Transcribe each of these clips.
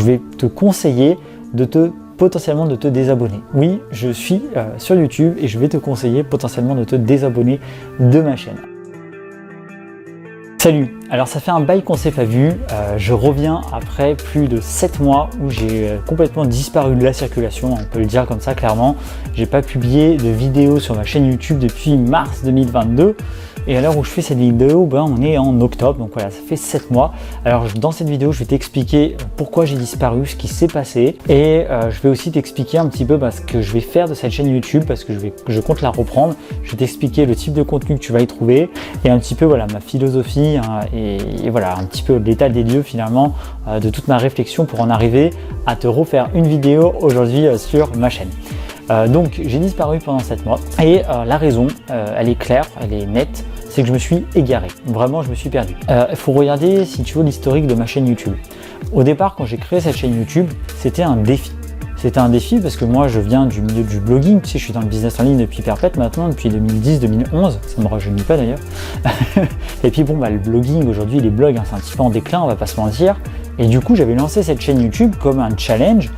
je vais te conseiller potentiellement de te désabonner. Oui, je suis sur YouTube et je vais te conseiller potentiellement de te désabonner de ma chaîne. Salut, alors ça fait un bail qu'on s'est pas vu, je reviens après plus de 7 mois où j'ai complètement disparu de la circulation, on peut le dire comme ça clairement. J'ai pas publié de vidéo sur ma chaîne YouTube depuis mars 2022 et à l'heure où je fais cette vidéo, on est en octobre, donc voilà, ça fait 7 mois. Alors dans cette vidéo, je vais t'expliquer pourquoi j'ai disparu, ce qui s'est passé et je vais aussi t'expliquer un petit peu ce que je vais faire de cette chaîne YouTube parce que je compte la reprendre. Je vais t'expliquer le type de contenu que tu vas y trouver et un petit peu voilà ma philosophie et voilà un petit peu l'état des lieux finalement de toute ma réflexion pour en arriver à te refaire une vidéo aujourd'hui sur ma chaîne. Donc j'ai disparu pendant 7 mois et la raison elle est claire, elle est nette, c'est que je me suis égaré, vraiment je me suis perdu. Il faut regarder si tu veux l'historique de ma chaîne YouTube. Au départ quand j'ai créé cette chaîne YouTube, c'était un défi. C'était un défi parce que moi je viens du milieu du blogging, tu sais, je suis dans le business en ligne depuis perpète maintenant, depuis 2010-2011, ça me rajeunit pas d'ailleurs. Et puis le blogging aujourd'hui, les blogs, c'est un petit peu en déclin, on va pas se mentir. Et du coup j'avais lancé cette chaîne YouTube comme un challenge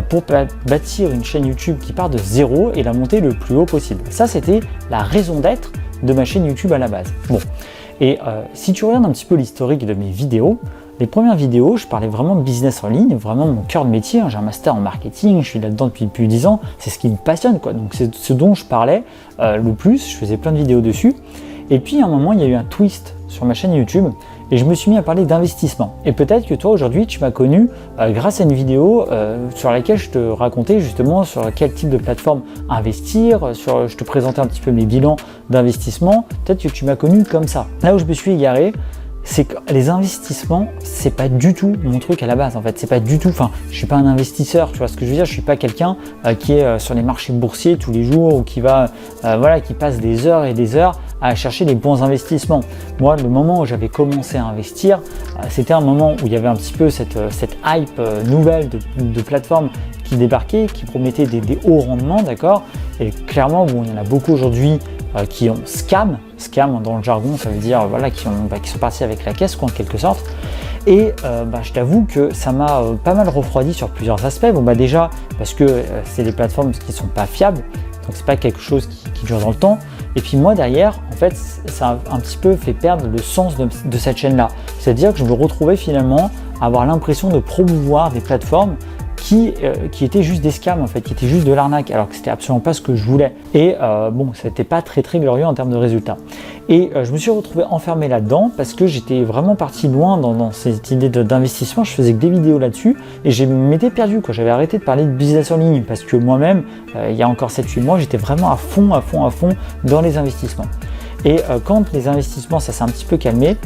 pour bâtir une chaîne YouTube qui part de zéro et la monter le plus haut possible. Ça c'était la raison d'être de ma chaîne YouTube à la base. Bon, et si tu regardes un petit peu l'historique de mes vidéos, les premières vidéos, je parlais vraiment de business en ligne, vraiment mon cœur de métier. J'ai un master en marketing, je suis là-dedans depuis plus de 10 ans, c'est ce qui me passionne, quoi. Donc c'est ce dont je parlais le plus, je faisais plein de vidéos dessus. Et puis à un moment, il y a eu un twist sur ma chaîne YouTube et je me suis mis à parler d'investissement. Et peut-être que toi aujourd'hui, tu m'as connu grâce à une vidéo sur laquelle je te racontais justement sur quel type de plateforme investir, je te présentais un petit peu mes bilans d'investissement. Peut-être que tu m'as connu comme ça. Là où je me suis égaré, c'est que les investissements, c'est pas du tout mon truc à la base en fait, c'est pas du tout, je suis pas un investisseur, tu vois ce que je veux dire, je suis pas quelqu'un qui est sur les marchés boursiers tous les jours ou qui va, qui passe des heures et des heures à chercher les bons investissements. Moi, le moment où j'avais commencé à investir, c'était un moment où il y avait un petit peu cette hype nouvelle de plateformes qui débarquaient, qui promettaient des hauts rendements, d'accord. Et clairement, il y en a beaucoup aujourd'hui qui ont scam dans le jargon, ça veut dire qui sont partis avec la caisse, quoi, en quelque sorte. Et je t'avoue que ça m'a pas mal refroidi sur plusieurs aspects. Déjà parce que c'est des plateformes qui sont pas fiables, donc c'est pas quelque chose qui dure dans le temps. Et puis moi derrière, en fait, ça a un petit peu fait perdre le sens de cette chaîne-là. C'est-à-dire que je me retrouvais finalement à avoir l'impression de promouvoir des plateformes qui étaient juste des scams en fait, qui étaient juste de l'arnaque, alors que c'était absolument pas ce que je voulais. Et ça n'était pas très glorieux en termes de résultats. Et je me suis retrouvé enfermé là-dedans parce que j'étais vraiment parti loin dans cette idée d'investissement. Je faisais que des vidéos là-dessus et je m'étais perdu, quoi. J'avais arrêté de parler de business en ligne parce que moi-même, il y a encore 7-8 mois, j'étais vraiment à fond dans les investissements. Et quand les investissements, ça s'est un petit peu calmé,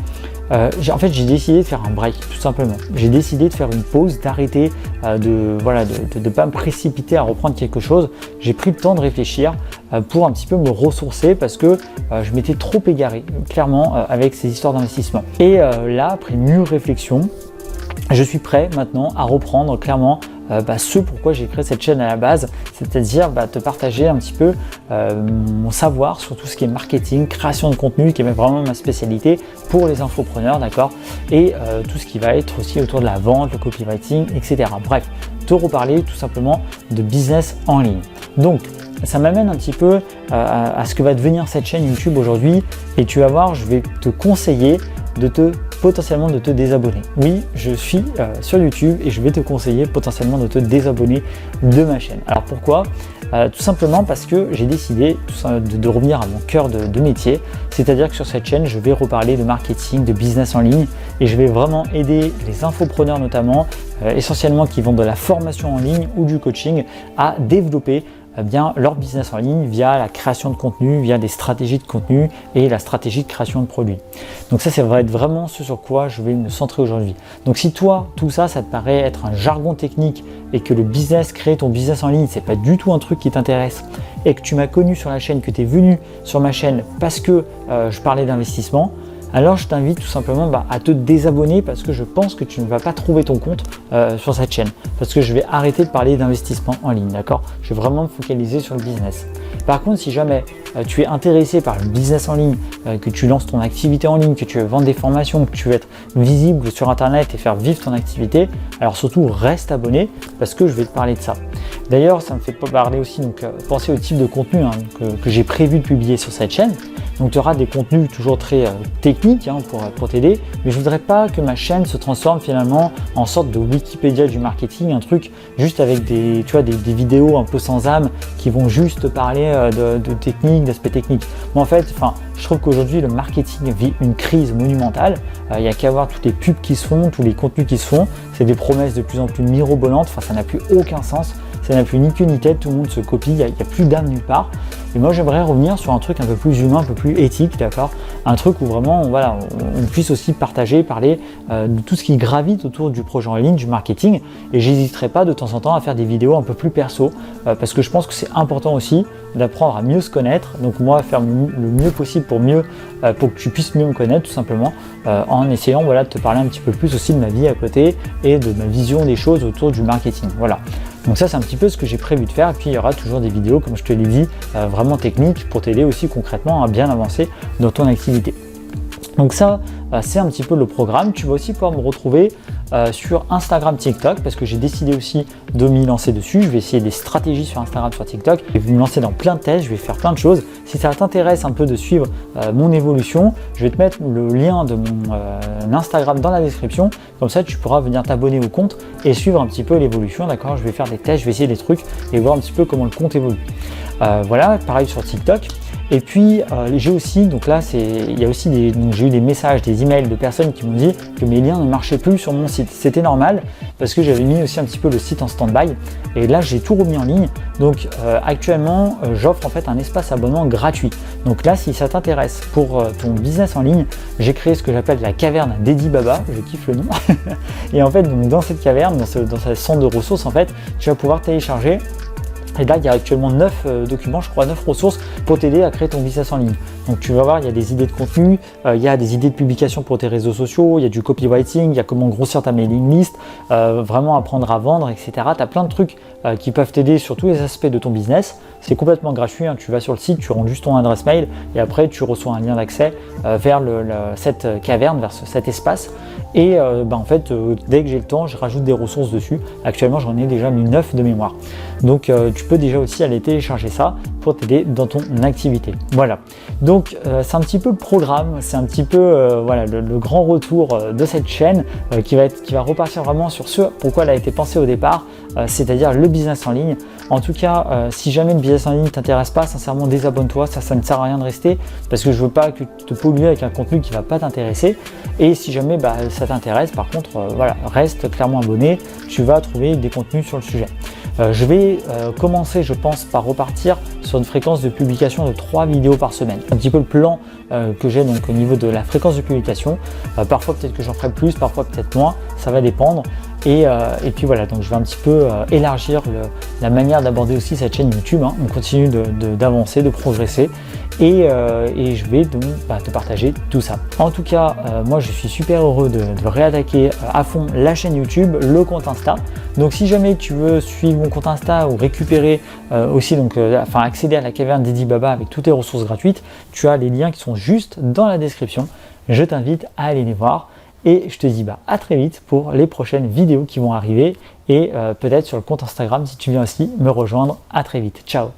j'ai décidé de faire un break, tout simplement. J'ai décidé de faire une pause, d'arrêter de pas me précipiter à reprendre quelque chose. J'ai pris le temps de réfléchir pour un petit peu me ressourcer parce que je m'étais trop égaré, clairement, avec ces histoires d'investissement. Et là, après une mûre réflexion, je suis prêt maintenant à reprendre clairement ce pourquoi j'ai créé cette chaîne à la base, c'est-à-dire te partager un petit peu mon savoir sur tout ce qui est marketing, création de contenu, qui est vraiment ma spécialité pour les infopreneurs, d'accord, et tout ce qui va être aussi autour de la vente, le copywriting, etc. Bref, te reparler tout simplement de business en ligne. Donc, ça m'amène un petit peu à ce que va devenir cette chaîne YouTube aujourd'hui et tu vas voir, je vais te conseiller potentiellement de te désabonner. Oui, je suis sur YouTube et je vais te conseiller potentiellement de te désabonner de ma chaîne. Alors pourquoi ? Tout simplement parce que j'ai décidé de revenir à mon cœur de métier, c'est-à-dire que sur cette chaîne, je vais reparler de marketing, de business en ligne et je vais vraiment aider les infopreneurs notamment, essentiellement qui vendent de la formation en ligne ou du coaching, à développer leur business en ligne via la création de contenu, via des stratégies de contenu et la stratégie de création de produits. Donc ça va être vraiment ce sur quoi je vais me centrer aujourd'hui. Donc si toi, tout ça te paraît être un jargon technique et que le business, créer ton business en ligne, c'est pas du tout un truc qui t'intéresse et que tu m'as connu sur la chaîne, que tu es venu sur ma chaîne parce que je parlais d'investissement, alors je t'invite tout simplement à te désabonner parce que je pense que tu ne vas pas trouver ton compte sur cette chaîne. Parce que je vais arrêter de parler d'investissement en ligne, d'accord ? Je vais vraiment me focaliser sur le business. Par contre, si jamais tu es intéressé par le business en ligne, que tu lances ton activité en ligne, que tu veux vendre des formations, que tu veux être visible sur Internet et faire vivre ton activité, alors surtout reste abonné parce que je vais te parler de ça. D'ailleurs, ça me fait parler aussi, donc penser au type de contenu que j'ai prévu de publier sur cette chaîne. Donc tu auras des contenus toujours très techniques pour t'aider, mais je ne voudrais pas que ma chaîne se transforme finalement en sorte de Wikipédia du marketing, un truc juste avec des vidéos un peu sans âme qui vont juste parler de technique, d'aspects techniques. Mais en fait, je trouve qu'aujourd'hui le marketing vit une crise monumentale. Il n'y a qu'à voir toutes les pubs qui se font, tous les contenus qui se font. C'est des promesses de plus en plus mirobolantes, ça n'a plus aucun sens. Ça n'a plus ni queue ni tête, tout le monde se copie, il n'y a plus d'âme nulle part. Et moi j'aimerais revenir sur un truc un peu plus humain, un peu plus éthique, d'accord ? Un truc où vraiment on puisse aussi partager, parler de tout ce qui gravite autour du projet en ligne, du marketing. Et j'hésiterai pas de temps en temps à faire des vidéos un peu plus perso, parce que je pense que c'est important aussi d'apprendre à mieux se connaître. Donc moi faire le mieux possible pour que tu puisses mieux me connaître tout simplement, en essayant de te parler un petit peu plus aussi de ma vie à côté et de ma vision des choses autour du marketing. Voilà. Donc ça c'est un petit peu ce que j'ai prévu de faire, et puis il y aura toujours des vidéos comme je te l'ai dit, vraiment techniques pour t'aider aussi concrètement à bien avancer dans ton activité. Donc ça c'est un petit peu le programme. Tu vas aussi pouvoir me retrouver sur Instagram, TikTok, parce que j'ai décidé aussi de m'y lancer dessus. Je vais essayer des stratégies sur Instagram, sur TikTok. Je vais me lancer dans plein de tests, je vais faire plein de choses. Si ça t'intéresse un peu de suivre mon évolution, je vais te mettre le lien de mon Instagram dans la description. Comme ça, tu pourras venir t'abonner au compte et suivre un petit peu l'évolution. D'accord ? Je vais faire des tests, je vais essayer des trucs et voir un petit peu comment le compte évolue. Voilà, pareil sur TikTok. Et puis j'ai aussi, donc là il y a aussi j'ai eu des messages, des emails de personnes qui m'ont dit que mes liens ne marchaient plus sur mon site. C'était normal parce que j'avais mis aussi un petit peu le site en stand-by, et là j'ai tout remis en ligne. Donc actuellement j'offre en fait un espace abonnement gratuit. Donc là si ça t'intéresse pour ton business en ligne, j'ai créé ce que j'appelle la caverne d'Eddie Baba, je kiffe le nom. Et en fait donc, dans cette caverne, dans ce centre de ressources, en fait tu vas pouvoir télécharger. Et là, il y a actuellement 9 documents, je crois 9 ressources pour t'aider à créer ton business en ligne. Donc tu vas voir, il y a des idées de contenu, il y a des idées de publication pour tes réseaux sociaux, il y a du copywriting, il y a comment grossir ta mailing list, vraiment apprendre à vendre, etc. Tu as plein de trucs qui peuvent t'aider sur tous les aspects de ton business. C'est complètement gratuit, tu vas sur le site, tu rentres juste ton adresse mail et après tu reçois un lien d'accès vers cette caverne, vers cet espace. Et en fait, dès que j'ai le temps, je rajoute des ressources dessus. Actuellement, j'en ai déjà mis 9 de mémoire. Donc tu peux déjà aussi aller télécharger ça pour t'aider dans ton activité. Voilà. Donc c'est un petit peu le programme, c'est un petit peu le grand retour de cette chaîne qui va repartir vraiment sur ce pourquoi elle a été pensée au départ, c'est-à-dire le business en ligne. En tout cas, si jamais le business en ligne ne t'intéresse pas, sincèrement désabonne-toi, ça ne sert à rien de rester parce que je veux pas que tu te pollues avec un contenu qui ne va pas t'intéresser. Et si jamais ça t'intéresse, par contre, reste clairement abonné, tu vas trouver des contenus sur le sujet. Je vais commencer, je pense, par repartir sur une fréquence de publication de 3 vidéos par semaine. Un petit peu le plan que j'ai donc au niveau de la fréquence de publication. Parfois peut-être que j'en ferai plus, parfois peut-être moins, ça va dépendre. Et puis voilà, donc je vais un petit peu élargir la manière d'aborder aussi cette chaîne YouTube. On continue d'avancer, de progresser et je vais donc te partager tout ça. En tout cas, moi je suis super heureux de réattaquer à fond la chaîne YouTube, le compte Insta. Donc si jamais tu veux suivre mon compte Insta ou récupérer aussi, accéder à la caverne d'Eddie Baba avec toutes tes ressources gratuites, tu as les liens qui sont juste dans la description. Je t'invite à aller les voir. Et je te dis à très vite pour les prochaines vidéos qui vont arriver et peut-être sur le compte Instagram si tu viens aussi me rejoindre. À très vite. Ciao.